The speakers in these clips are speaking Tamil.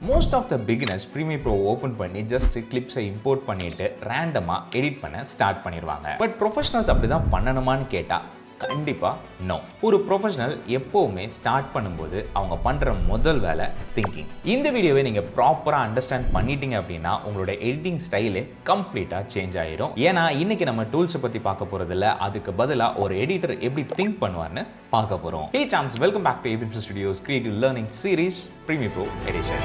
Most of the beginners Premiere Pro open பண்ணி just clips import பண்ணிட்டு randomly edit பண்ண start பண்ணிடுவாங்க. But professionals அப்படிதான் பண்ணணுமான்னு கேட்டா கண்டிப்பா நோ. ஒரு ப்ரொஃபஷனல் எப்பவுமே ஸ்டார்ட் பண்ணும்போது அவங்க பண்ற முதல் வேலை திங்கிங். இந்த வீடியோவை நீங்க ப்ராப்பரா அண்டர்ஸ்டாண்ட் பண்ணிட்டீங்க அப்படின்னா உங்களோட எடிட்டிங் ஸ்டைலே கம்ப்ளீட்டா சேஞ்ச் ஆயிரும். ஏன்னா இன்னைக்கு நம்ம டூல்ஸை பத்தி பார்க்க போறது இல்ல, அதுக்கு பதிலா ஒரு எடிட்டர் எப்படி திங்க் பண்ணுவார்னு பார்க்க போறோம். Hey chance, welcome back to EP02 Studios Creative Learning Series Premiere Pro Edition.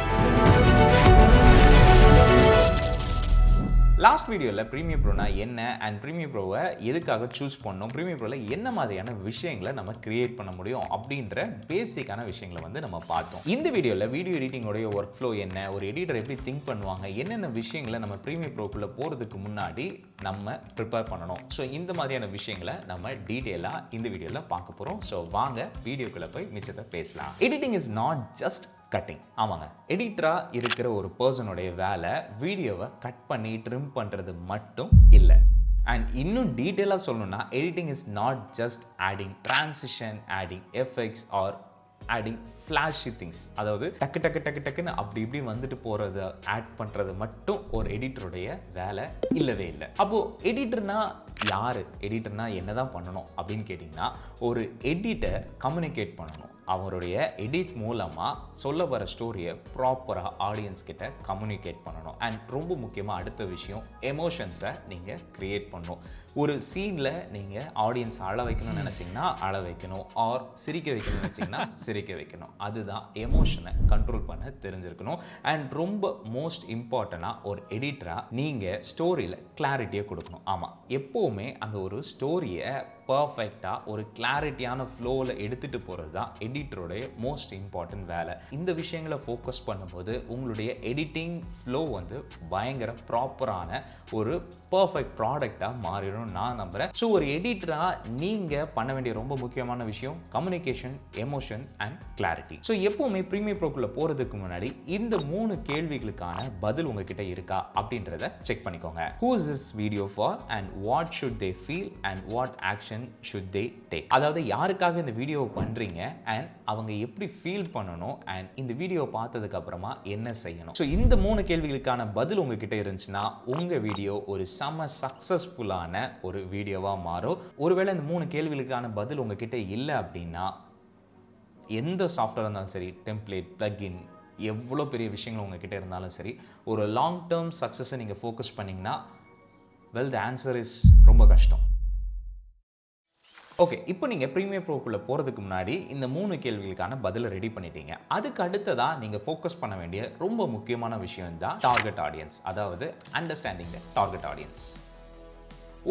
Last வீடியோவில் ப்ரீமியர் ப்ரோனா என்ன அண்ட் ப்ரீமியர் ப்ரோவை எதுக்காக சூஸ் பண்ணோம், ப்ரீமியர் ப்ரோவில் என்ன மாதிரியான விஷயங்களை நம்ம கிரியேட் பண்ண முடியும் அப்படின்ற பேசிக்கான விஷயங்களை வந்து நம்ம பார்த்தோம். இந்த வீடியோவில் வீடியோ எடிட்டிங்கோடைய ஒர்க் ஃப்ளோ என்ன, ஒரு எடிட்டர் எப்படி திங்க் பண்ணுவாங்க, என்னென்ன விஷயங்களை நம்ம ப்ரீமியர் ப்ரோக்குள்ளே போகிறதுக்கு முன்னாடி நம்ம ப்ரிப்பேர் பண்ணணும். ஸோ இந்த மாதிரியான விஷயங்களை நம்ம டீட்டெயிலாக இந்த வீடியோவில் பார்க்க போகிறோம். ஸோ வாங்க வீடியோக்குள்ளே போய் மிச்சத்தை பேசலாம். Editing is not just cutting. ஆமாங்க, எடிட்டராக இருக்கிற ஒரு பர்சனுடைய வேலை வீடியோவை கட் பண்ணி ட்ரிம் பண்ணுறது மட்டும் இல்லை. அண்ட் இன்னும் டீட்டெயிலாக சொல்லணும்னா editing is not just adding transition, adding effects are adding flashy things. அதாவது டக்கு டக்கு டக்கு டக்குன்னு அப்படி இப்படி வந்துட்டு போகிறத ஆட் பண்ணுறது மட்டும் ஒரு எடிட்டருடைய வேலை இல்லவே இல்லை. அப்போது எடிட்டர்னா யார், எடிட்டர்னா என்ன தான் பண்ணணும் அப்படின்னு கேட்டிங்கன்னா, ஒரு எடிட்டர் கம்யூனிகேட் பண்ணணும். அவருடைய எடிட் மூலமாக சொல்ல வர ஸ்டோரியை ப்ராப்பராக ஆடியன்ஸ் கிட்ட கம்யூனிகேட் பண்ணணும். அண்ட் ரொம்ப முக்கியமாக அடுத்த விஷயம், எமோஷன்ஸை நீங்கள் க்ரியேட் பண்ணணும். ஒரு சீனில் நீங்கள் ஆடியன்ஸ் அழ வைக்கணும்னு நினச்சிங்கன்னா அழ வைக்கணும், ஆர் சிரிக்க வைக்கணும்னு நினச்சிங்கன்னா சிரிக்க வைக்கணும். அதுதான் எமோஷனை கண்ட்ரோல் பண்ண தெரிஞ்சிருக்கணும். அண்ட் ரொம்ப மோஸ்ட் இம்பார்ட்டண்ட்டாக ஒரு எடிட்டராக நீங்கள் ஸ்டோரியில் கிளாரிட்டியை கொடுக்கணும். ஆமாம், எப்போவுமே அந்த ஒரு ஸ்டோரியை பர்ஃபெக்டாக ஒரு கிளாரிட்டியான ஃப்ளோவில் எடுத்துகிட்டு போகிறது தான் எடிட்டருடைய மோஸ்ட் இம்பார்ட்டன்ட் வேலை. இந்த விஷயங்களை ஃபோக்கஸ் பண்ணும்போது உங்களுடைய எடிட்டிங் ஃப்ளோ வந்து பயங்கர ப்ராப்பரான ஒரு பர்ஃபெக்ட் ப்ராடக்டாக மாறிடும் நான் நம்புகிறேன். ஸோ ஒரு எடிட்டராக நீங்கள் பண்ண வேண்டிய ரொம்ப முக்கியமான விஷயம் communication, emotion and clarity. So எப்போவுமே ப்ரீமியர் ப்ரோக்குள்ளே போகிறதுக்கு முன்னாடி இந்த 3 கேள்விகளுக்கான பதில் உங்ககிட்ட இருக்கா அப்படின்றத செக் பண்ணிக்கோங்க. Who is this video for and what should they feel and what action should they take? அதாவது யாருக்காக இந்த வீடியோவை பண்றீங்க அண்ட் அவங்க எப்படி ஃபீல் பண்ணணும் அண்ட் இந்த வீடியோ பார்த்ததுக்கு அப்புறமா என்ன செய்யணும். ஸோ இந்த 3 கேள்விகளுக்கான பதில் உங்ககிட்ட இருந்துச்சுன்னா உங்க வீடியோ ஒரு செம சக்சஸ்ஃபுல்லான ஒரு வீடியோவா மாறும். ஒருவேளை இந்த 3 கேள்விகளுக்கான பதில் உங்ககிட்ட இல்லை அப்படின்னா எந்த சாஃப்ட்வேர் இருந்தாலும் சரி, டெம்ப்ளேட், பிளக்இன், எவ்வளோ பெரிய விஷயங்கள் உங்ககிட்ட இருந்தாலும் சரி, ஒரு லாங் டேர்ம் சக்ஸஸை நீங்கள் ஃபோக்கஸ் பண்ணிங்கன்னா வெல் த ஆன்சர் இஸ் ரொம்ப கஷ்டம். ஓகே, இப்போ நீங்கள் ப்ரீமியர் ப்ரோக்குள்ளே போகிறதுக்கு முன்னாடி இந்த 3 கேள்விகளுக்கான பதிலை ரெடி பண்ணிட்டீங்க. அதுக்கு அடுத்ததாக நீங்கள் ஃபோக்கஸ் பண்ண வேண்டிய ரொம்ப முக்கியமான விஷயம் தான் டார்கெட் ஆடியன்ஸ், அதாவது அண்டர்ஸ்டாண்டிங் த டார்கெட் ஆடியன்ஸ்.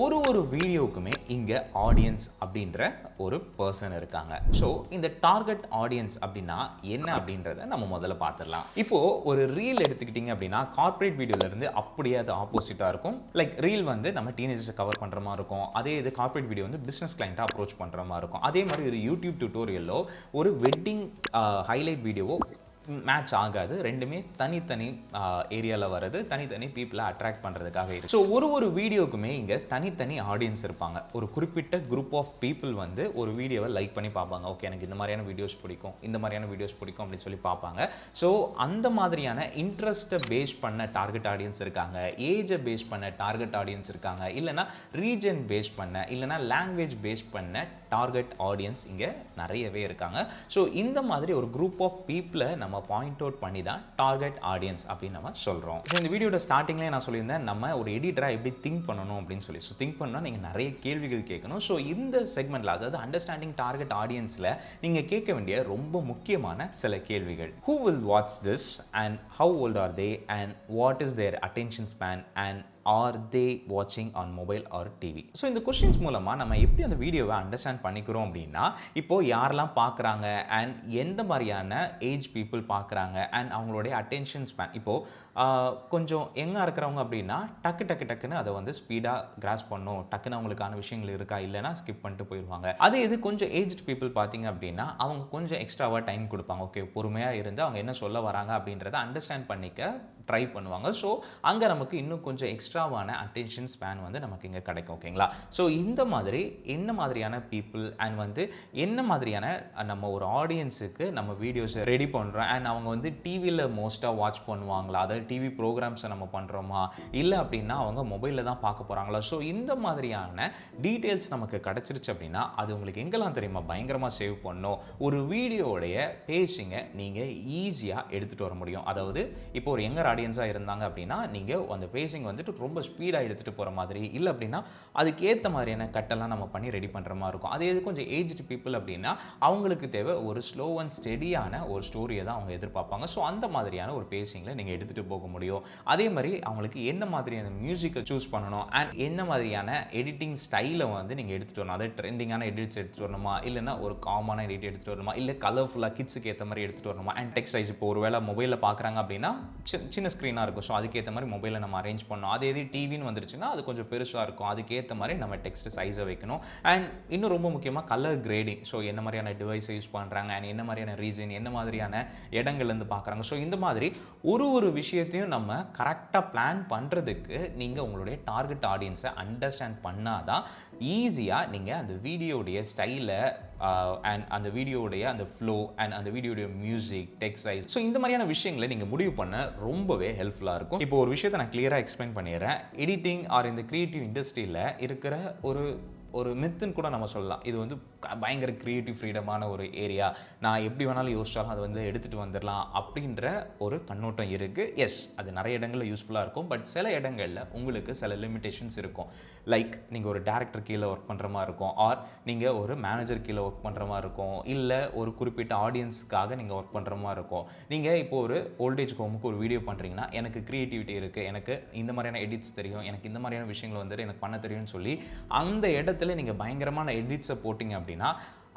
ஒரு வீடியோவுக்குமே இங்கே ஆடியன்ஸ் அப்படின்ற ஒரு பர்சன் இருக்காங்க. ஸோ இந்த டார்கெட் ஆடியன்ஸ் அப்படின்னா என்ன அப்படின்றத நம்ம முதல்ல பார்த்துடலாம். இப்போது ஒரு ரீல் எடுத்துக்கிட்டிங்க அப்படின்னா கார்ப்பரேட் வீடியோலேருந்து அப்படியே அது ஆப்போசிட்டாக இருக்கும். லைக் ரீல் வந்து நம்ம டீனேஜர்ஸை கவர் பண்ணுற மாதிரி இருக்கும். அதே இது கார்ப்பரேட் வீடியோ வந்து பிஸ்னஸ் கிளைண்ட்டாக அப்ரோச் பண்ணுற மாதிரி இருக்கும். அதே மாதிரி ஒரு யூடியூப் டியூட்டோரியலோ ஒரு வெட்டிங் ஹைலைட் வீடியோவோ மேட்ச் ஆகாது. ரெண்டுமே தனித்தனி ஏரியாவில் வர்றது, தனித்தனி பீப்புளை அட்ராக்ட் பண்ணுறதுக்காக இருக்குது. ஸோ ஒரு வீடியோக்குமே இங்கே தனித்தனி ஆடியன்ஸ் இருப்பாங்க. ஒரு குறிப்பிட்ட குரூப் ஆஃப் பீப்புள் வந்து ஒரு வீடியோவை லைக் பண்ணி பார்ப்பாங்க. ஓகே, எனக்கு இந்த மாதிரியான வீடியோஸ் பிடிக்கும், இந்த மாதிரியான வீடியோஸ் பிடிக்கும் அப்படின்னு சொல்லி பார்ப்பாங்க. ஸோ அந்த மாதிரியான இன்ட்ரெஸ்ட்டை பேஸ் பண்ண டார்கெட் ஆடியன்ஸ் இருக்காங்க, ஏஜை பேஸ் பண்ண டார்கெட் ஆடியன்ஸ் இருக்காங்க, இல்லைனா ரீஜன் பேஸ் பண்ண, இல்லைனா லாங்குவேஜ் பேஸ் பண்ண டார்கெட் ஆடியன்ஸ் இங்கே நிறையவே இருக்காங்க. ஸோ இந்த மாதிரி ஒரு குரூப் ஆஃப் பீப்புளை நம்ம பாயிண்ட் அவுட் பண்ணி தான் டார்கெட் ஆடியன்ஸ் அப்படின்னு நம்ம சொல்கிறோம். ஸோ இந்த வீடியோட ஸ்டார்டிங்லேயே நான் சொல்லியிருந்தேன் நம்ம ஒரு எடிட்டராக எப்படி திங்க் பண்ணணும் அப்படின்னு சொல்லி. ஸோ திங்க் பண்ணால் நீங்கள் நிறைய கேள்விகள் கேட்கணும். ஸோ இந்த செக்மெண்ட்டில், அதாவது அண்டர்ஸ்டாண்டிங் டார்கெட் ஆடியன்ஸில் நீங்கள் கேட்க வேண்டிய ரொம்ப முக்கியமான சில கேள்விகள். Who will watch this and how old are they and what is their attention span and are they watching on mobile or TV? So இந்த கொஸ்டின்ஸ் மூலமாக நம்ம எப்படி அந்த வீடியோவை அண்டர்ஸ்டாண்ட் பண்ணிக்கிறோம் அப்படின்னா, இப்போது யாரெல்லாம் பார்க்குறாங்க அண்ட் எந்த மாதிரியான ஏஜ் பீப்புள் பார்க்குறாங்க அண்ட் அவங்களுடைய அட்டென்ஷன் ஸ்பேன். இப்போது கொஞ்சம் எங்கே இருக்கிறவங்க அப்படின்னா டக்குன்னு அதை வந்து ஸ்பீடாக கிராஸ் பண்ணும், டக்குன்னு அவங்களுக்கான விஷயங்கள் இருக்கா இல்லைனா ஸ்கிப் பண்ணிட்டு போயிடுவாங்க. அதே இது கொஞ்சம் ஏஜ்ட் பீப்புள் பார்த்தீங்க அப்படின்னா அவங்க கொஞ்சம் எக்ஸ்ட்ராவாக டைம் கொடுப்பாங்க. ஓகே, பொறுமையாக இருந்து அவங்க என்ன சொல்ல வராங்க அப்படின்றத அண்டர்ஸ்டாண்ட் பண்ணிக்க ட்ரை பண்ணுவாங்க. ஸோ அங்கே நமக்கு இன்னும் கொஞ்சம் எக்ஸ்ட்ரா எக்ஸ்ட்ராவான அட்டென்ஷன் ஸ்பேன் வந்து நமக்கு இங்கே கிடைக்கும். ஓகேங்களா? ஸோ இந்த மாதிரி என்ன மாதிரியான பீப்புள் அண்ட் வந்து என்ன மாதிரியான நம்ம ஒரு ஆடியன்ஸுக்கு நம்ம வீடியோஸை ரெடி பண்ணுறோம் அண்ட் அவங்க வந்து டிவியில் மோஸ்ட்டாக வாட்ச் பண்ணுவாங்களா, அதாவது டிவி ப்ரோக்ராம்ஸை நம்ம பண்ணுறோமா, இல்லை அப்படின்னா அவங்க மொபைலில் தான் பார்க்க போகிறாங்களா. ஸோ இந்த மாதிரியான டீட்டெயில்ஸ் நமக்கு கிடச்சிருச்சு அப்படின்னா அது உங்களுக்கு எங்கெல்லாம் தெரியுமா பயங்கரமாக சேவ் பண்ணணும். ஒரு வீடியோடைய பேசிங்கை நீங்கள் ஈஸியாக எடுத்துகிட்டு வர முடியும். அதாவது இப்போ ஒரு யங்கர் ஆடியன்ஸாக இருந்தாங்க அப்படின்னா நீங்கள் அந்த பேசிங் வந்துட்டு ரொம்ப ஸ்பீடாக எடுத்துகிட்டு போகிற மாதிரி, இல்லை அப்படின்னா அதுக்கேற்ற மாதிரியான கட்டெல்லாம் நம்ம பண்ணி ரெடி பண்ணுற மாதிரி இருக்கும். அதே இது கொஞ்சம் ஏஜ்டு பீப்புள் அப்படின்னா அவங்களுக்கு தேவை ஒரு ஸ்லோ அண்ட் ஸ்டெடியான ஒரு ஸ்டோரியை தான் அவங்க எதிர்பார்ப்பாங்க. ஸோ அந்த மாதிரியான ஒரு பேசிங்கில் நீங்கள் எடுத்துகிட்டு போக முடியும். அதே மாதிரி அவங்களுக்கு என்ன மாதிரியான மியூசிக்கை சூஸ் பண்ணணும் அண்ட் என்ன மாதிரியான எடிட்டிங் ஸ்டைலை வந்து நீங்கள் எடுத்துகிட்டு வரணும். அதாவது ட்ரெண்டிங்கான எடிட்ஸ் எடுத்துகிட்டு வரணுமா, இல்லைன்னா ஒரு காமனான எடிட் எடுத்துகிட்டு வரணுமா, இல்லை கலர்ஃபுல்லாக கிட்ஸுக்கு ஏற்ற மாதிரி எடுத்துகிட்டு வரணுமா. அண்ட் டெக்ஸ்ட் சைஸ் இப்போ ஒரு வேளை மொபைலில் பார்க்குறாங்க அப்படின்னா சின்ன ஸ்க்ரீனாக இருக்கும். ஸோ அதுக்கேற்ற மாதிரி மொபைலில் நம்ம அரேஞ்ச் பண்ணணும். அதே இது டிவின்னு வந்துருச்சுன்னா அது கொஞ்சம் பெருசாக இருக்கும். அதுக்கேற்ற மாதிரி நம்ம டெக்ஸ்ட் சைஸை வைக்கணும். அண்ட் இன்னும் ரொம்ப முக்கியமாக கலர் கிரேடிங். ஸோ என்ன மாதிரியான டிவைஸை யூஸ் பண்ணுறாங்க அண்ட் என்ன மாதிரியான ரீஜன், என்ன மாதிரியான இடங்கள்லேருந்து பார்க்குறாங்க. ஸோ இந்த மாதிரி ஒரு விஷயத்தையும் நம்ம கரெக்டாக பிளான் பண்ணுறதுக்கு நீங்கள் உங்களுடைய டார்கெட் ஆடியன்ஸை அண்டர்ஸ்டாண்ட் பண்ணாதான் ஈஸியாக நீங்கள் அந்த வீடியோடைய ஸ்டைலை அண்ட் அந்த வீடியோடைய அந்த ஃப்ளோ அண்ட் அந்த வீடியோடைய மியூசிக், டெக்ஸ்ட் சைஸ், ஸோ இந்த மாதிரியான விஷயங்களை நீங்கள் முடிவு பண்ண ரொம்பவே ஹெல்ப்ஃபுல்லாக இருக்கும். இப்போ ஒரு விஷயத்தை நான் கிளியராக எக்ஸ்பிளைன் பண்ணிடுறேன். எடிட்டிங் ஆர் இந்த கிரியேட்டிவ் இண்டஸ்ட்ரியில் இருக்கிற ஒரு மித்துன்னு கூட நம்ம சொல்லலாம். இது வந்து பயங்கர கிரியேட்டிவ் ஃப்ரீடமான ஒரு ஏரியா, நான் எப்படி வேணாலும் யோசிச்சாலும் அதை வந்து எடுத்துகிட்டு வந்துடலாம் அப்படின்ற ஒரு கண்ணோட்டம் இருக்குது. எஸ், அது நிறைய இடங்களில் யூஸ்ஃபுல்லாக இருக்கும். பட் சில இடங்களில் உங்களுக்கு சில லிமிடேஷன்ஸ் இருக்கும். லைக் நீங்கள் ஒரு டேரக்டர் கீழே ஒர்க் பண்ணுற மாதிரி இருக்கும், ஆர் நீங்கள் ஒரு மேனேஜர் கீழே ஒர்க் பண்ணுற மாதிரி இருக்கும், இல்லை ஒரு குறிப்பிட்ட ஆடியன்ஸ்க்காக நீங்கள் ஒர்க் பண்ணுற மாதிரி இருக்கும். நீங்கள் இப்போ ஒரு ஓல்டேஜ் ஹோமுக்கு ஒரு வீடியோ பண்ணுறீங்கன்னா எனக்கு க்ரியேட்டிவிட்டி இருக்குது, எனக்கு இந்த மாதிரியான எடிட்ஸ் தெரியும், எனக்கு இந்த மாதிரியான விஷயங்கள் வந்துட்டு எனக்கு பண்ண தெரியும்னு சொல்லி அந்த இடத்துல நீங்கள் பயங்கரமான எடிட்ஸை போட்டிங்க அப்படின்னா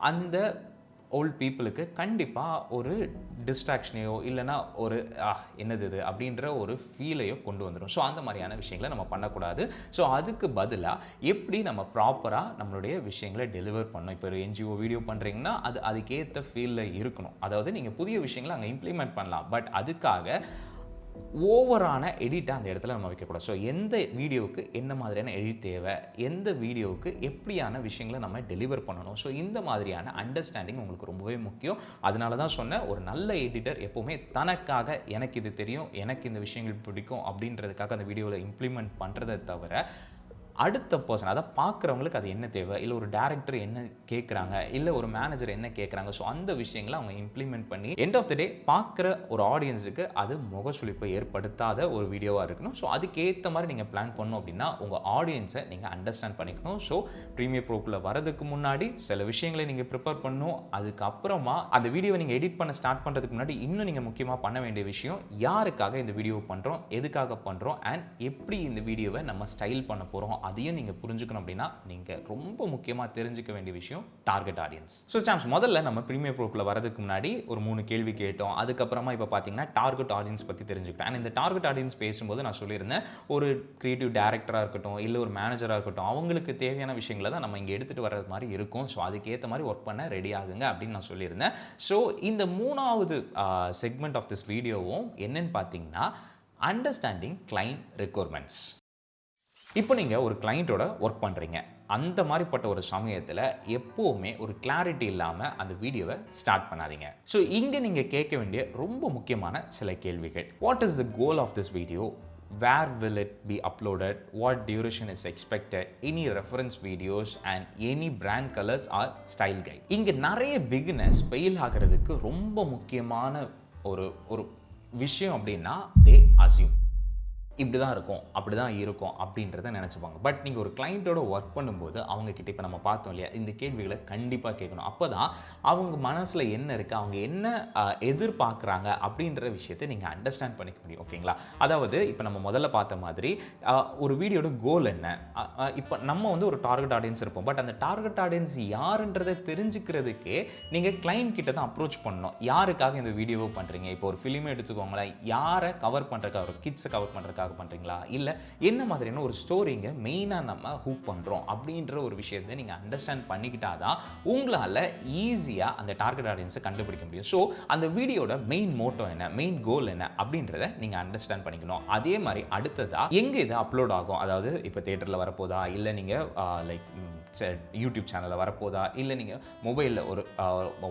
அந்த ஓல்ட் பீப்புளுக்கு கண்டிப்பாக ஒரு டிஸ்ட்ராக்ஷனையோ இல்லைனா ஒரு என்னது இது அப்படின்ற ஒரு ஃபீலையோ கொண்டு வந்துடும். ஸோ அந்த மாதிரியான விஷயங்களை நம்ம பண்ணக்கூடாது. ஸோ அதுக்கு பதிலாக எப்படி நம்ம ப்ராப்பராக நம்மளுடைய விஷயங்களை டெலிவர் பண்ணணும். இப்போ ஒரு என்ஜிஓ வீடியோ பண்ணுறீங்கன்னா அது அதுக்கேற்ற ஃபீலில் இருக்கணும். அதாவது நீங்கள் புதிய விஷயங்களை அங்கே இம்ப்ளிமெண்ட் பண்ணலாம், பட் அதுக்காக ஓவரான எடிட்டை அந்த இடத்துல நம்ம வைக்கக்கூடாது. ஸோ எந்த வீடியோவுக்கு என்ன மாதிரியான எடிட் தேவை, எந்த வீடியோவுக்கு எப்படியான விஷயங்களை நம்ம டெலிவர் பண்ணணும், ஸோ இந்த மாதிரியான அண்டர்ஸ்டாண்டிங் உங்களுக்கு ரொம்பவே முக்கியம். அதனால தான் சொன்னேன், ஒரு நல்ல எடிட்டர் எப்போவுமே தனக்காக எனக்கு இது தெரியும், எனக்கு இந்த விஷயங்கள் பிடிக்கும் அப்படின்றதுக்காக அந்த வீடியோவில் இம்ப்ளிமெண்ட் பண்ணுறதை தவிர அடுத்த பர்சன், அதை பார்க்குறவங்களுக்கு அது என்ன தேவை, இல்லை ஒரு டேரக்டர் என்ன கேட்குறாங்க, இல்லை ஒரு மேனேஜர் என்ன கேட்குறாங்க, ஸோ அந்த விஷயங்களை அவங்க இம்ப்ளிமெண்ட் பண்ணி எண்ட் ஆஃப் த டே பார்க்குற ஒரு ஆடியன்ஸுக்கு அது முகசுளிப்பை ஏற்படுத்தாத ஒரு வீடியோவாக இருக்கணும். ஸோ அதுக்கேற்ற மாதிரி நீங்கள் பிளான் பண்ணணும் அப்படின்னா உங்கள் ஆடியன்ஸை நீங்கள் அண்டர்ஸ்டாண்ட் பண்ணிக்கணும். ஸோ ப்ரீமியர் ப்ரோக்குள்ளே வரதுக்கு முன்னாடி சில விஷயங்களை நீங்கள் ப்ரிப்பேர் பண்ணணும். அதுக்கப்புறமா அந்த வீடியோவை நீங்கள் எடிட் பண்ண ஸ்டார்ட் பண்ணுறதுக்கு முன்னாடி இன்னும் நீங்கள் முக்கியமாக பண்ண வேண்டிய விஷயம், யாருக்காக இந்த வீடியோவை பண்ணுறோம், எதுக்காக பண்ணுறோம் அண்ட் எப்படி இந்த வீடியோவை நம்ம ஸ்டைல் பண்ண போகிறோம், அதையும் நீங்கள் புரிஞ்சுக்கணும். அப்படின்னா நீங்கள் ரொம்ப முக்கியமாக தெரிஞ்சுக்க வேண்டிய விஷயம் டார்கெட் ஆடியன்ஸ். ஸோ சாம்ஸ், முதல்ல நம்ம ப்ரீமியர் ப்ரோக்குள்ள வரதுக்கு முன்னாடி ஒரு 3 கேள்வி கேட்டோம். அதுக்கப்புறமா இப்போ பார்த்தீங்கன்னா டார்கெட் ஆடியன்ஸ் பற்றி தெரிஞ்சுக்கிட்டோம். அண்ட் இந்த டார்கெட் ஆடியன்ஸ் பேசும்போது நான் சொல்லியிருந்தேன், ஒரு கிரியேட்டிவ் டேரக்டராக இருக்கட்டும், இல்லை ஒரு மேனேஜராக இருக்கட்டும், அவங்களுக்கு தேவையான விஷயங்களை தான் நம்ம இங்கே எடுத்துகிட்டு வர்றது மாதிரி இருக்கும். ஸோ அதுக்கேற்ற மாதிரி ஒர்க் பண்ண ரெடி ஆகுங்க அப்படின்னு நான் சொல்லியிருந்தேன். ஸோ இந்த 3வது செக்மெண்ட் ஆஃப் திஸ் வீடியோவும் என்னன்னு பார்த்தீங்கன்னா, அண்டர்ஸ்டாண்டிங் கிளைண்ட் ரெக்வயர்மெண்ட்ஸ். இப்போ நீங்கள் ஒரு கிளைண்ட்டோட ஒர்க் பண்ணுறீங்க, அந்த மாதிரிப்பட்ட ஒரு சமயத்தில் எப்போவுமே ஒரு கிளாரிட்டி இல்லாமல் அந்த வீடியோவை ஸ்டார்ட் பண்ணாதீங்க. ஸோ இங்கே நீங்கள் கேட்க வேண்டிய ரொம்ப முக்கியமான சில கேள்விகள். What is the goal of this video? Where will it be uploaded? What duration is expected? Any reference videos and any brand colors or style guide. இங்கே நிறைய பிகினர்ஸ் ஃபெயில் ஆகிறதுக்கு ரொம்ப முக்கியமான ஒரு விஷயம் அப்படின்னா, they assume இப்படி தான் இருக்கும், அப்படி தான் இருக்கும் அப்படின்றத நினச்சிப்பாங்க. பட் நீங்கள் ஒரு கிளைண்ட்டோட ஒர்க் பண்ணும்போது அவங்கக்கிட்ட இப்போ நம்ம பார்த்தோம் இல்லையா, இந்த கேள்விகளை கண்டிப்பாக கேட்கணும். அப்போ தான் அவங்க மனசில் என்ன இருக்குது, அவங்க என்ன எதிர்பார்க்குறாங்க அப்படின்ற விஷயத்தை நீங்கள் அண்டர்ஸ்டாண்ட் பண்ணிக்க முடியும். ஓகேங்களா? அதாவது இப்போ நம்ம முதல்ல பார்த்த மாதிரி ஒரு வீடியோட கோல் என்ன, இப்போ நம்ம வந்து ஒரு டார்கெட் ஆடியன்ஸ் இருப்போம். பட் அந்த டார்கெட் ஆடியன்ஸ் யாருன்றதை தெரிஞ்சுக்கிறதுக்கே நீங்கள் கிளைண்ட் கிட்ட தான் அப்ரோச் பண்ணணும். யாருக்காக இந்த வீடியோவை பண்ணுறீங்க? இப்போ ஒரு ஃபிலிமே எடுத்துக்கோங்களேன், யாரை கவர் பண்ணுறக்கா, ஒரு கிட்ஸை கவர் பண்ணுறக்கா, பண்ணுறதுக்காக பண்ணுறீங்களா, இல்லை என்ன மாதிரியான ஒரு ஸ்டோரிங்க மெயினாக நம்ம ஹூக் பண்ணுறோம் அப்படின்ற ஒரு விஷயத்தை நீங்கள் அண்டர்ஸ்டாண்ட் பண்ணிக்கிட்டா தான் உங்களால் ஈஸியாக அந்த டார்கெட் ஆடியன்ஸை கண்டுபிடிக்க முடியும். ஸோ அந்த வீடியோட மெயின் மோட்டோ என்ன, மெயின் கோல் என்ன அப்படின்றத நீங்கள் அண்டர்ஸ்டாண்ட் பண்ணிக்கணும். அதே மாதிரி அடுத்ததாக எங்கே இது அப்லோட் ஆகும், அதாவது இப்போ தியேட்டரில் வரப்போதா, இல்லை நீங்கள் லைக் யூடியூப் சேனலில் வரப்போதா, இல்லை நீங்கள் மொபைலில் ஒரு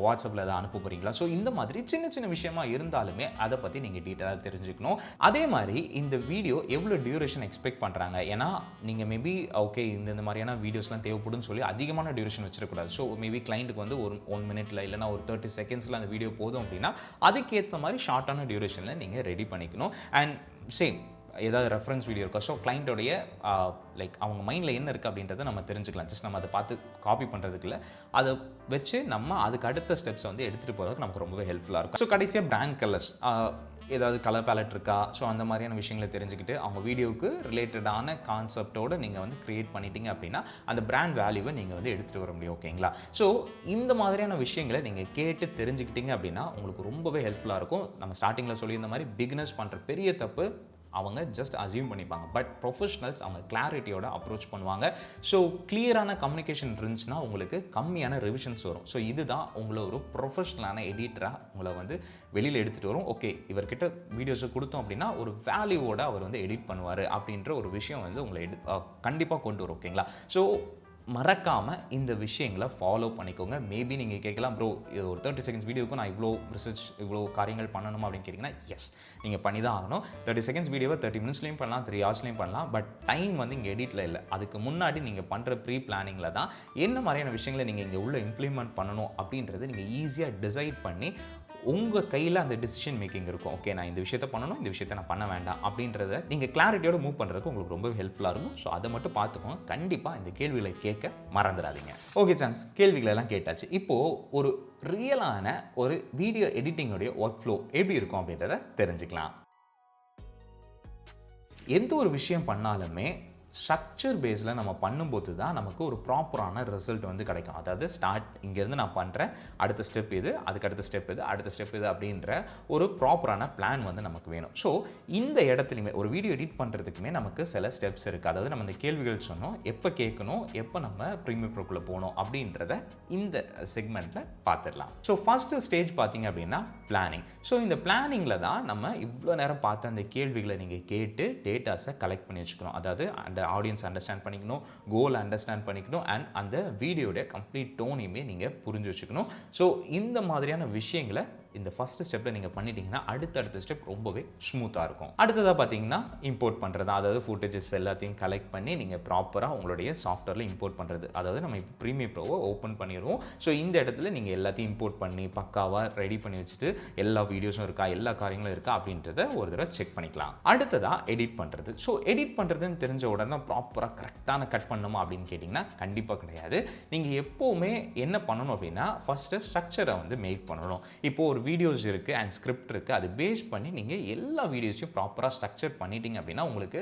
வாட்ஸ்அப்பில் எதாவது அனுப்ப போகிறீங்களா. ஸோ இந்த மாதிரி சின்ன சின்ன விஷயமா இருந்தாலுமே அதை பற்றி நீங்கள் டீட்டெயிலாக தெரிஞ்சுக்கணும். அதே மாதிரி இந்த வீடியோ எவ்வளோ டியூரேஷன் எக்ஸ்பெக்ட் பண்ணுறாங்க, ஏன்னா நீங்கள் மேபி ஓகே இந்த மாதிரியான வீடியோஸ்லாம் தேவைப்படுன்னு சொல்லி அதிகமான டியூரேஷன் வச்சிருக்கூடாது. ஸோ மேபி கிளைண்ட்டுக்கு வந்து ஒரு 1 மினிட்ல இல்லைனா ஒரு 30 செகண்ட்ஸில் அந்த வீடியோ போதும் அப்படின்னா அதுக்கேற்ற மாதிரி ஷார்ட்டான டியூரேஷனில் நீங்கள் ரெடி பண்ணிக்கணும். அண்ட் சேம் ஏதாவது ரெஃபரன்ஸ் வீடியோ இருக்கா, ஸோ கிளைண்ட்டோடைய லைக் அவங்க மைண்டில் என்ன இருக்குது அப்படின்றத நம்ம தெரிஞ்சுக்கலாம். ஜஸ்ட் நம்ம அதை பார்த்து காப்பி பண்ணுறதுக்கு இல்லை, அதை வச்சு நம்ம அதுக்கு அடுத்த ஸ்டெப்ஸ் வந்து எடுத்துகிட்டு போகிறதுக்கு நமக்கு ரொம்பவே ஹெல்ப்ஃபுல்லாக இருக்கும். ஸோ கடைசியாக பிராண்ட் கலர்ஸ், ஏதாவது கலர் பேலட் இருக்கா, ஸோ அந்த மாதிரியான விஷயங்களை தெரிஞ்சுக்கிட்டு அவங்க வீடியோவுக்கு ரிலேட்டடான கான்செப்டோடு நீங்கள் வந்து க்ரியேட் பண்ணிட்டீங்க அப்படின்னா அந்த பிராண்ட் வேல்யூவை நீங்கள் வந்து எடுத்துகிட்டு வர முடியும். ஓகேங்களா. ஸோ இந்த மாதிரியான விஷயங்களை நீங்கள் கேட்டு தெரிஞ்சுக்கிட்டீங்க அப்படின்னா உங்களுக்கு ரொம்பவே ஹெல்ப்ஃபுல்லாக இருக்கும். நம்ம ஸ்டார்டிங்கில் சொல்லியிருந்த மாதிரி பிகினர்ஸ் பண்ணுற பெரிய தப்பு அவங்க ஜஸ்ட் அசியூம் பண்ணிப்பாங்க. பட் ப்ரொஃபஷனல்ஸ் அவங்க கிளாரிட்டியோட அப்ரோச் பண்ணுவாங்க. ஸோ கிளியரான கம்யூனிகேஷன் இருந்துச்சுன்னா உங்களுக்கு கம்மியான ரிவிஷன்ஸ் வரும். ஸோ இதுதான் உங்களை ஒரு ப்ரொஃபஷனலான எடிட்டராக உங்களை வந்து வெளியில் எடுத்துகிட்டு வரும். ஓகே இவர்கிட்ட வீடியோஸை கொடுத்தோம் அப்படின்னா ஒரு வேல்யூவோட அவர் வந்து எடிட் பண்ணுவார் அப்படின்ற ஒரு விஷயம் வந்து உங்களை கண்டிப்பாக கொண்டு வரும். ஓகேங்களா. ஸோ மறக்காமல் இந்த விஷயங்களை ஃபாலோ பண்ணிக்கோங்க. மேபி நீங்கள் கேட்கலாம், ப்ரோ ஒரு 30 செகண்ட்ஸ் வீடியோக்கும் நான் இவ்வளோ ரிசர்ச் இவ்வளோ காரியங்கள் பண்ணணுமா அப்படின்னு கேட்டிங்கன்னா, எஸ் நீங்கள் பண்ணி தான் ஆகணும். 30 செகண்ட்ஸ் வீடியோவை 30 மினிட்ஸ்லையும் பண்ணலாம், 3 ஹவர்ஸ்லையும் பண்ணலாம். பட் டைம் வந்து இங்கே எடிட்டில் இல்லை. அதுக்கு முன்னாடி நீங்கள் பண்ணுற ப்ரீ பிளானிங்கில் தான் என்ன மாதிரியான விஷயங்களை நீங்கள் இங்கே உள்ள இம்ப்ளிமெண்ட் பண்ணணும் அப்படின்றது நீங்கள் ஈஸியாக டிசைட் பண்ணி உங்கள் கையில் அந்த டிசிஷன் மேக்கிங் இருக்கும். ஓகே நான் இந்த விஷயத்தை பண்ணணும், இந்த விஷயத்தை நான் பண்ண வேண்டாம் அப்படின்றத நீங்கள் கிளாரிட்டியோட மூவ் பண்ணுறதுக்கு உங்களுக்கு ரொம்ப ஹெல்ப்ஃபுல்லாக இருக்கும். ஸோ அதை மட்டும் பார்த்துக்கோங்க. கண்டிப்பாக இந்த கேள்விகளை கேட்க மறந்துடாதீங்க. ஓகே சான்ஸ் கேள்விகளை எல்லாம் கேட்டாச்சு. இப்போது ஒரு ரியலான ஒரு வீடியோ எடிட்டிங்கோடைய ஒர்க் ஃப்ளோ எப்படி இருக்கும் அப்படின்றத தெரிஞ்சுக்கலாம். எந்த ஒரு விஷயம் பண்ணாலுமே ஸ்ட்ரக்சர் பேஸில் நம்ம பண்ணும்போது தான் நமக்கு ஒரு ப்ராப்பரான ரிசல்ட் வந்து கிடைக்கும். அதாவது இங்கேருந்து நான் பண்ணுறேன், அடுத்த ஸ்டெப் இது, அதுக்கு அடுத்த ஸ்டெப் இது, அடுத்த ஸ்டெப் இது அப்படின்ற ஒரு ப்ராப்பரான பிளான் வந்து நமக்கு வேணும். ஸோ இந்த இடத்துலையுமே ஒரு வீடியோ எடிட் பண்ணுறதுக்குமே நமக்கு சில ஸ்டெப்ஸ் இருக்குது. அதாவது நம்ம இந்த கேள்விகள் சொன்னோம், எப்போ கேட்கணும், எப்போ நம்ம ப்ரீமியர் ப்ரோக்குள்ளே போகணும் அப்படின்றத இந்த செக்மெண்ட்டில் பார்த்துடலாம். ஸோ ஃபஸ்ட்டு ஸ்டேஜ் பார்த்தீங்க அப்படின்னா பிளானிங். ஸோ இந்த பிளானிங்கில் தான் நம்ம இவ்வளோ நேரம் பார்த்த அந்த கேள்விகளை நீங்கள் கேட்டு டேட்டாஸை கலெக்ட் பண்ணி வச்சுக்கணும். அதாவது அந்த ஆடியன்ஸ் அண்டர்ஸ்டாண்ட் பண்ணிக்கணும், கோல் அண்டர்ஸ்டாண்ட் பண்ணிக்கணும், அண்ட் அந்த வீடியோட கம்ப்ளீட் டோனையுமே நீங்கள் புரிஞ்சு வச்சுக்கணும். ஸோ இந்த மாதிரியான விஷயங்களை இந்த ஃபஸ்ட்டு ஸ்டெப்பில் நீங்கள் பண்ணிட்டீங்கன்னா அடுத்த ஸ்டெப் ரொம்பவே ஸ்மூத்தாக இருக்கும். அடுத்ததாக பார்த்தீங்கன்னா இம்போர்ட் பண்ணுறது, அதாவது ஃபுட்டேஜஸ் எல்லாத்தையும் கலெக்ட் பண்ணி நீங்கள் ப்ராப்பராக உங்களுடைய சாஃப்ட்வேரில் இம்போர்ட் பண்ணுறது. அதாவது நம்ம இப்போ ப்ரீமியர் ப்ரோவை ஓப்பன் பண்ணிடுவோம். ஸோ இந்த இடத்துல நீங்கள் எல்லாத்தையும் இம்போர்ட் பண்ணி பக்காவாக ரெடி பண்ணி வச்சுட்டு எல்லா வீடியோஸும் இருக்கா, எல்லா காரியங்களும் இருக்கா அப்படின்றத ஒரு தடவை செக் பண்ணிக்கலாம். அடுத்ததாக எடிட் பண்ணுறது. ஸோ எடிட் பண்ணுறதுன்னு தெரிஞ்ச உடனே ப்ராப்பராக கரெக்டான கட் பண்ணணுமா அப்படின்னு கேட்டிங்கன்னா கண்டிப்பாக கிடையாது. நீங்கள் எப்போவுமே என்ன பண்ணணும் அப்படின்னா ஃபஸ்ட்டு ஸ்ட்ரக்சரை வந்து மேக் பண்ணணும். இப்போது ஒரு வீடியோஸ் இருக்குது அண்ட் ஸ்கிரிப்ட் இருக்குது, அது பேஸ் பண்ணி நீங்கள் எல்லா வீடியோஸையும் ப்ராப்பராக ஸ்ட்ரக்சர் பண்ணிட்டீங்க அப்படின்னா உங்களுக்கு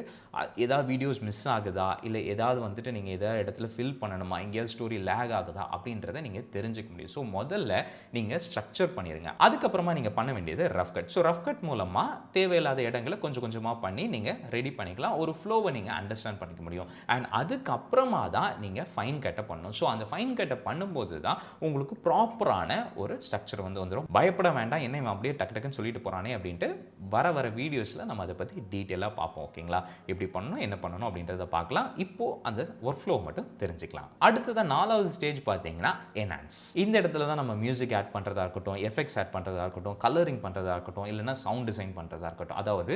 ஏதாவது வீடியோஸ் மிஸ் ஆகுதா, இல்லை ஏதாவது வந்துட்டு நீங்கள் எதாவது இடத்துல ஃபில் பண்ணணுமா, எங்கேயாவது ஸ்டோரி லேக் ஆகுதா அப்படின்றத நீங்கள் தெரிஞ்சுக்க முடியும். ஸோ முதல்ல நீங்கள் ஸ்ட்ரக்சர் பண்ணிடுங்க. அதுக்கப்புறமா நீங்கள் பண்ண வேண்டியது rough cut. So rough cut மூலமாக தேவையில்லாத இடங்களை கொஞ்சம் கொஞ்சமாக பண்ணி நீங்கள் ரெடி பண்ணிக்கலாம். ஒரு ஃப்ளோவை நீங்கள் அண்டர்ஸ்டாண்ட் பண்ணிக்க முடியும். அண்ட் அதுக்கப்புறமா தான் நீங்கள் ஃபைன் கட்டை பண்ணணும். ஸோ அந்த ஃபைன் கட்டை பண்ணும்போது தான் உங்களுக்கு ப்ராப்பரான ஒரு ஸ்ட்ரக்சர் வந்து வந்துடும். பயப்பட வேண்டாம், என்ன இவன் அப்படியே டக்குன்னு சொல்லிட்டு போகிறானே அப்படின்ட்டு வர வீடியோஸில் நம்ம அதை பற்றி டீட்டெயிலாக பார்ப்போம். ஓகேங்களா. எப்படி பண்ணணும், என்ன பண்ணணும் அப்படின்றத பார்க்கலாம். இப்போது அந்த ஒர்க் ஃப்ளோ மட்டும் தெரிஞ்சுக்கலாம். அடுத்ததான் 4வது ஸ்டேஜ் பார்த்தீங்கன்னா என்ஹான்ஸ். இந்த இடத்துல தான் நம்ம மியூசிக் ஆட் பண்ணுறதா இருக்கட்டும், எஃபெக்ட்ஸ் ஆட் பண்ணுறதா இருக்கட்டும், கலரிங் பண்ணுறதா இருக்கட்டும், இல்லைனா சவுண்ட் டிசைன் பண்ணுறதா இருக்கட்டும். அதாவது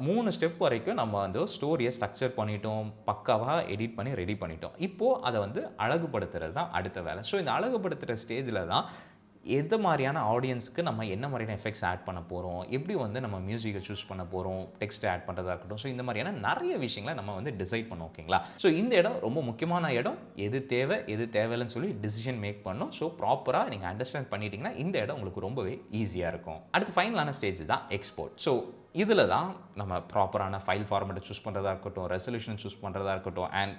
3 ஸ்டெப் வரைக்கும் நம்ம வந்து ஸ்டோரியை ஸ்ட்ரக்சர் பண்ணிட்டோம், பக்காவாக எடிட் பண்ணி ரெடி பண்ணிட்டோம். இப்போது அதை வந்து அழகுபடுத்துறது தான் அடுத்த வேலை. ஸோ இந்த அழகுபடுத்துகிற ஸ்டேஜில் தான் எந்த மாதிரியான ஆடியன்ஸ்க்கு நம்ம என்ன மாதிரியான எஃபெக்ட்ஸ் ஆட் பண்ண போகிறோம், எப்படி வந்து நம்ம மியூசிக்கை சூஸ் பண்ண போகிறோம், டெக்ஸ்ட் ஆட் பண்ணுறதா இருக்கட்டும். ஸோ இந்த மாதிரியான நிறைய விஷயங்களை நம்ம வந்து டிசைட் பண்ணோம். ஓகேங்களா. ஸோ இந்த இடம் ரொம்ப முக்கியமான இடம். எது தேவை எது தேவையில்லைன்னு சொல்லி டிசிஷன் மேக் பண்ணணும். ஸோ ப்ராப்பராக நீங்கள் அண்டர்ஸ்டாண்ட் பண்ணிட்டீங்கன்னா இந்த இடம் உங்களுக்கு ரொம்பவே ஈஸியாக இருக்கும். அடுத்து ஃபைனலான ஸ்டேஜ் தான் எக்ஸ்போர்ட். ஸோ இதில் தான் நம்ம ப்ராப்பரான ஃபைல் ஃபார்மேட்டை சூஸ் பண்ணுறதா இருக்கட்டும், ரெசல்யூஷன் சூஸ் பண்ணுறதா இருக்கட்டும், அண்ட்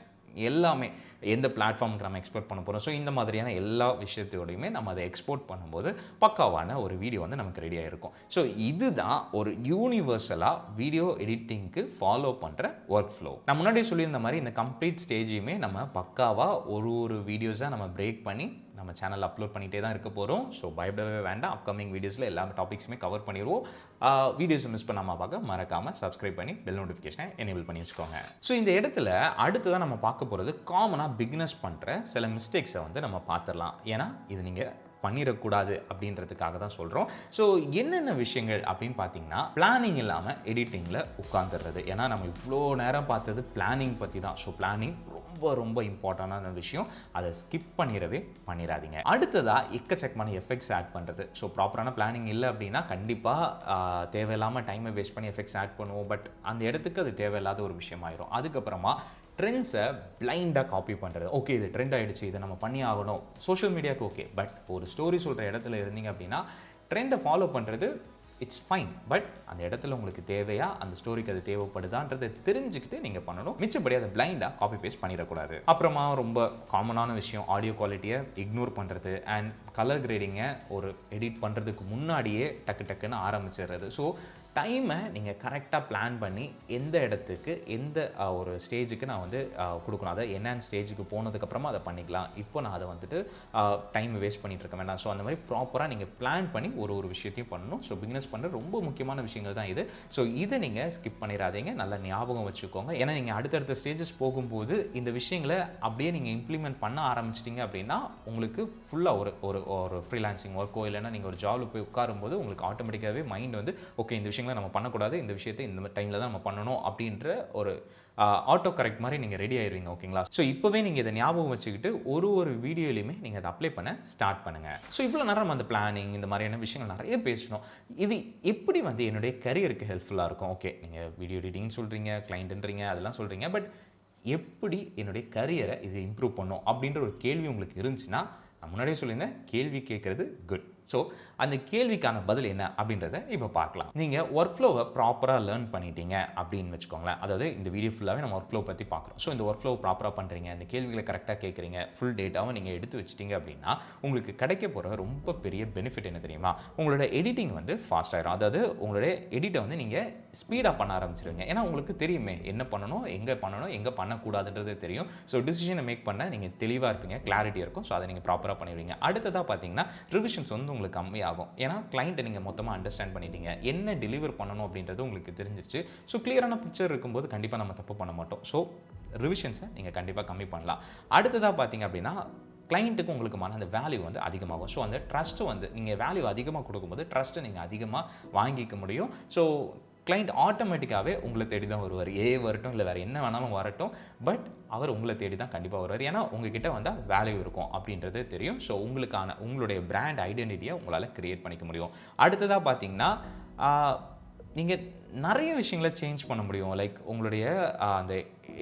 எல்லாமே எந்த பிளாட்ஃபார்முக்கு நம்ம எக்ஸ்போர்ட் பண்ண போகிறோம். ஸோ இந்த மாதிரியான எல்லா விஷயத்தோடையுமே நம்ம அதை எக்ஸ்போர்ட் பண்ணும்போது பக்காவான ஒரு வீடியோ வந்து நமக்கு ரெடியாக இருக்கும். ஸோ இதுதான் ஒரு யூனிவர்சலாக வீடியோ எடிட்டிங்க்கு ஃபாலோ பண்ணுற ஒர்க் ஃப்ளோ. நான் முன்னாடியே சொல்லியிருந்த மாதிரி இந்த கம்ப்ளீட் ஸ்டேஜையுமே நம்ம பக்காவாக ஒரு வீடியோஸாக நம்ம பிரேக் பண்ணி நம்ம சேனலில் அப்லோட் பண்ணிகிட்டே தான் இருக்க போகிறோம். ஸோ பயப்படவே வேண்டாம். அப்கமிங் வீடியோஸில் எல்லா டாபிக்ஸுமே கவர் பண்ணிடுவோம். வீடியோஸை மிஸ் பண்ணாமல் பார்க்க மறக்காமல் சப்ஸ்கிரைப் பண்ணி பெல் நோட்டிஃபிகேஷனை எனேபிள் பண்ணி வச்சுக்கோங்க. ஸோ இந்த இடத்துல அடுத்ததான் நம்ம பார்க்க போகிறது காமனாக பிகினர்ஸ் பண்ணுற சில மிஸ்டேக்ஸை வந்து நம்ம பார்த்துடலாம். ஏன்னா இது நீங்கள் பண்ணிடக்கூடாது அப்படின்றதுக்காக தான் சொல்கிறோம். ஸோ என்னென்ன விஷயங்கள் அப்படின்னு பார்த்தீங்கன்னா, பிளானிங் இல்லாமல் எடிட்டிங்கில் உட்காந்துடுறது. ஏன்னா நம்ம இவ்வளோ நேரம் பார்த்தது பிளானிங் பற்றி தான். ஸோ பிளானிங் ரொம்ப ரொம்ப இம்பார்ட்டண்டான விஷயம். அதை ஸ்கிப் பண்ணிடாதீங்க. அடுத்ததாக எக்கச்சக்கமான எஃபெக்ட்ஸ் ஆட் பண்ணுறது. ஸோ ப்ராப்பரான பிளானிங் இல்லை அப்படின்னா கண்டிப்பாக தேவையில்லாமல் டைமை வேஸ்ட் பண்ணி எஃபெக்ட்ஸ் ஆட் பண்ணுவோம். பட் அந்த இடத்துக்கு அது தேவையில்லாத ஒரு விஷயமாயிரும். அதுக்கப்புறமா ட்ரெண்ட்ஸை பிளைண்டாக காப்பி பண்ணுறது. ஓகே இது ட்ரெண்ட் ஆகிடுச்சு, இதை நம்ம பண்ணி ஆகணும். சோஷியல் மீடியாவுக்கு ஓகே, பட் ஒரு ஸ்டோரி சொல்கிற இடத்துல இருந்தீங்க அப்படின்னா ட்ரெண்டை ஃபாலோ பண்ணுறது இட்ஸ் ஃபைன். பட் அந்த இடத்துல உங்களுக்கு தேவையா, அந்த ஸ்டோரிக்கு அது தேவைப்படுதான்றதை தெரிஞ்சுக்கிட்டு நீங்கள் பண்ணணும். மிச்சப்படி அதை பிளைண்டாக காப்பி பேஸ்ட் பண்ணிடக்கூடாது. அப்புறமா ரொம்ப காமனான விஷயம், ஆடியோ குவாலிட்டியை இக்னோர் பண்ணுறது அண்ட் கலர் கிரேடிங்கை ஒரு எடிட் பண்ணுறதுக்கு முன்னாடியே டக்குன்னு ஆரம்பிச்சிடுறது. ஸோ டைமை நீங்கள் கரெக்டாக பிளான் பண்ணி எந்த இடத்துக்கு எந்த ஒரு ஸ்டேஜுக்கு நான் வந்து கொடுக்கணும், அதை என்னென்ன ஸ்டேஜுக்கு போனதுக்கப்புறமா அதை பண்ணிக்கலாம். இப்போ நான் அதை வந்துட்டு டைம் வேஸ்ட் பண்ணிகிட்டு இருக்க வேண்டாம். ஸோ அந்த மாதிரி ப்ராப்பராக நீங்கள் பிளான் பண்ணி ஒரு விஷயத்தையும் பண்ணணும். ஸோ பிகினர்ஸ் பண்ணுற ரொம்ப முக்கியமான விஷயங்கள் தான் இது. ஸோ இதை நீங்கள் ஸ்கிப் பண்ணிடாதீங்க, நல்லா ஞாபகம் வச்சுக்கோங்க. ஏன்னா நீங்கள் அடுத்தடுத்த ஸ்டேஜஸ் போகும்போது இந்த விஷயங்களை அப்படியே நீங்கள் இம்ப்ளிமெண்ட் பண்ண ஆரம்பிச்சிட்டிங்க அப்படின்னா உங்களுக்கு ஃபுல்லாக ஒரு ஃப்ரீலான்சிங் ஒர்க்கோ இல்லைன்னா நீங்கள் ஒரு ஜாபில் போய் உட்காரும்போது உங்களுக்கு ஆட்டோமேட்டிக்காகவே மைண்ட் வந்து ஓகே இந்த விஷயங்களை நம்ம பண்ணக்கூடாது, இந்த விஷயத்தை இந்த டைமில் தான் நம்ம பண்ணணும் அப்படின்ற ஒரு ஆட்டோ கரெக்ட் மாதிரி நீங்கள் ரெடி ஆயிடுவீங்க. ஓகேங்களா? ஸோ இப்போவே நீங்கள் இதை ஞாபகம் வச்சுக்கிட்டு ஒரு வீடியோலையுமே நீங்கள் அதை அப்ளை பண்ண ஸ்டார்ட் பண்ணுங்கள். ஸோ இவ்வளோ நேரம் நம்ம அந்த பிளானிங் இந்த மாதிரியான விஷயங்கள் நிறைய பேசணும். இது எப்படி வந்து என்னுடைய கரியருக்கு ஹெல்ப்ஃபுல்லாக இருக்கும்? ஓகே நீங்கள் வீடியோ எடிட்டிங்னு சொல்கிறீங்க, கிளைண்ட்ன்றீங்க, அதெல்லாம் சொல்கிறீங்க. பட் எப்படி என்னுடைய கரியரை இது இம்ப்ரூவ் பண்ணும் அப்படின்ற ஒரு கேள்வி உங்களுக்கு இருந்துச்சுன்னா, நான் முன்னாடியே சொல்லியிருந்தேன், கேள்வி கேட்குறது குட். ஸோ அந்த கேள்விக்கான பதில் என்ன அப்படின்றத இப்போ பார்க்கலாம். நீங்கள் ஒர்க் ஃப்ளோவை ப்ராப்பராக லேர்ன் பண்ணிட்டீங்க அப்படின்னு வச்சுக்கோங்களேன். அதாவது இந்த வீடியோ ஃபுல்லாகவே நம்ம ஒர்க் ஃப்ளோ பற்றி பார்க்குறோம். ஸோ இந்த ஒர்க் ஃப்ளோ ப்ராப்பராக பண்ணுறீங்க, இந்த கேள்விகளை கரெக்டாக கேட்குறீங்க, ஃபுல் டேட்டாவை நீங்கள் எடுத்து வச்சிட்டிங்க அப்படின்னா உங்களுக்கு கிடைக்க போகிற ரொம்ப பெரிய பெனிஃபிட் என்ன தெரியுமா? உங்களோட எடிட்டிங் வந்து ஃபாஸ்ட் ஆகிடும். அதாவது உங்களுடைய எடிட்டை வந்து நீங்கள் ஸ்பீடாக பண்ண ஆரம்பிச்சிருவீங்க. ஏன்னா உங்களுக்கு தெரியுமே என்ன பண்ணணும், எங்கே பண்ணக்கூடாதுன்றது தெரியும். ஸோ டிசிஷனை மேக் பண்ண நீங்கள் தெளிவாக இருப்பீங்க, கிளாரிட்டி இருக்கும். ஸோ அதை நீங்கள் ப்ராப்பராக பண்ணிடுவீங்க. அடுத்ததாக பார்த்தீங்கன்னா ரிவிஷன்ஸ் வந்து உங்களுக்கு கம்மியாகும். ஏன்னா கிளைண்ட்டை நீங்கள் மொத்தமாக அண்டர்ஸ்டாண்ட் பண்ணிட்டீங்க, என்ன டெலிவர் பண்ணணும் அப்படின்றது உங்களுக்கு தெரிஞ்சிருச்சு. ஸோ கிளியரான பிக்சர் இருக்கும்போது கண்டிப்பாக நம்ம தப்பு பண்ண மாட்டோம். ஸோ ரிவிஷன்ஸை நீங்கள் கண்டிப்பாக கம்மி பண்ணலாம். அடுத்ததாக பார்த்தீங்க அப்படின்னா கிளைண்ட்டுக்கு உங்களுக்கு அந்த வேல்யூ வந்து அதிகமாகும். ஸோ அந்த ட்ரஸ்ட்டு வந்து நீங்கள் வேல்யூ அதிகமாக கொடுக்கும்போது ட்ரஸ்ட்டை நீங்கள் அதிகமாக வாங்கிக்க முடியும். ஸோ கிளைண்ட் ஆட்டோமேட்டிக்காகவே உங்களை தேடி தான் வருவார். வரட்டும் இல்லை வேறு என்ன வேணாலும் வரட்டும், பட் அவர் உங்களை தேடி தான் கண்டிப்பாக வருவார். ஏன்னா உங்ககிட்ட வந்தால் வேல்யூ இருக்கும் அப்படின்றது தெரியும். ஸோ உங்களுடைய பிராண்ட் ஐடென்டிட்டியை உங்களால் கிரியேட் பண்ணிக்க முடியும். அடுத்ததாக பார்த்தீங்கன்னா நீங்கள் நிறைய விஷயங்களை சேஞ்ச் பண்ண முடியும். லைக் உங்களுடைய அந்த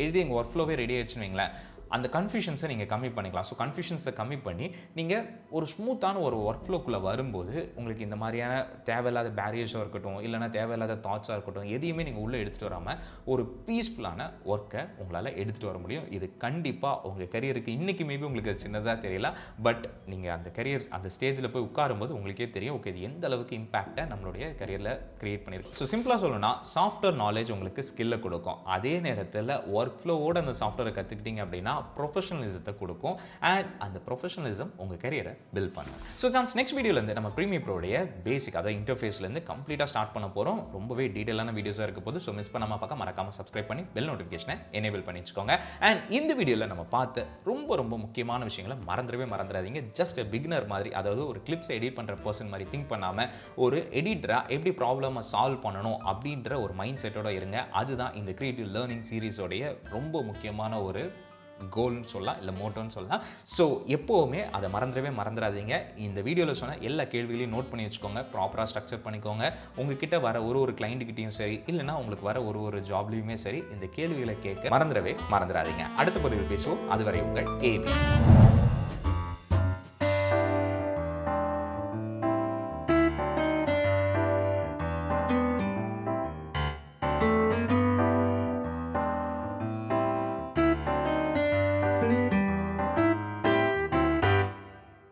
எடிட்டிங் ஒர்க் ஃப்ளோவே ரெடி ஆயிடுச்சுன்னு வைங்களேன், அந்த கன்ஃபியூஷன்ஸை நீங்கள் கம்மி பண்ணிக்கலாம். ஸோ கன்ஃபியூஷன்ஸை கம்மி பண்ணி நீங்கள் ஒரு ஸ்மூத்தான ஒரு ஒர்க் ஃப்ளோக்குள்ளே வரும்போது உங்களுக்கு இந்த மாதிரியான தேவையில்லாத பேரியர்ஸாக இருக்கட்டும், இல்லைனா தேவையில்லாத தாட்ஸாக இருக்கட்டும், எதையுமே நீங்கள் உள்ளே எடுத்துகிட்டு வராமல் ஒரு பீஸ்ஃபுல்லான ஒர்க்கை உங்களால் எடுத்துகிட்டு வர முடியும். இது கண்டிப்பாக உங்கள் கரியருக்கு இன்றைக்கி மேபி உங்களுக்கு சின்னதாக தெரியல, பட் நீங்கள் அந்த கரியர் அந்த ஸ்டேஜில் போய் உட்காரும்போது உங்களுக்கே தெரியும் ஓகே இது எந்த அளவுக்கு இம்பாக்டை நம்மளுடைய கரியரில் க்ரியேட் பண்ணியிருக்கு. ஸோ சிம்பிளாக சொல்லணும்னா சாஃப்ட்வேர் நாலேஜ் உங்களுக்கு ஸ்கில்லை கொடுக்கும். அதே நேரத்தில் ஒர்க் ஃப்ளோவோடு அந்த சாஃப்ட்வேரை கற்றுக்கிட்டீங்க அப்படின்னா ப்ரொஃபஷனலிசத்தை கொடுக்கும். அண்ட் அந்த ப்ரொஃபஷனலிசம் உங்கள் கரியரை பில்ட் பண்ணும். ஸோ சாம்ஸ் நெக்ஸ்ட் வீடியோலேருந்து நம்ம ப்ரீமியர் ப்ரோடைய பேசிக் அதாவது இன்டர்ஃபேஸ்லேருந்து கம்ப்ளீட்டாக ஸ்டார்ட் பண்ண போகிறோம். ரொம்பவே டீட்டெயிலான வீடியோஸாக இருக்க போது. ஸோ மிஸ் பண்ணாமல் பார்க்க மறக்காமல் சப்ஸ்கிரைப் பண்ணி பெல் நோட்டிஃபிகேஷனை எனேபிள் பண்ணி வச்சுக்கோங்க. அண்ட் இந்த வீடியோவில் நம்ம பார்த்த ரொம்ப முக்கியமான விஷயங்களை மறந்துடாதீங்க. ஜஸ்ட் பிகினர் மாதிரி, அதாவது ஒரு கிளிப்ஸை எடிட் பண்ணுற பர்சன் மாதிரி திங்க் பண்ணாமல் ஒரு எடிட்டராக எப்படி ப்ராப்ளமை சால்வ் பண்ணணும் அப்படின்ற ஒரு மைண்ட் செட்டோட இருங்க. அதுதான் இந்த கிரியேட்டிவ் லேர்னிங் சீரீஸோடைய ரொம்ப முக்கியமான ஒரு கோல்னு சொல்லலாம், இல்லை மோட்டோன்னு சொல்லலாம். ஸோ எப்போவுமே அதை மறந்துடாதீங்க. இந்த வீடியோவில் சொன்ன எல்லா கேள்விகளையும் நோட் பண்ணி வச்சுக்கோங்க, ப்ராப்பராக ஸ்ட்ரக்சர் பண்ணிக்கோங்க. உங்ககிட்ட வர ஒரு கிளைண்ட்டுக்கிட்டையும் சரி, இல்லைனா உங்களுக்கு வர ஒரு ஜாப்லையுமே சரி, இந்த கேள்விகளை கேட்க மறந்துடாதீங்க. அடுத்த பதிவில் பேசுவோம். அதுவரை உங்கள் AB.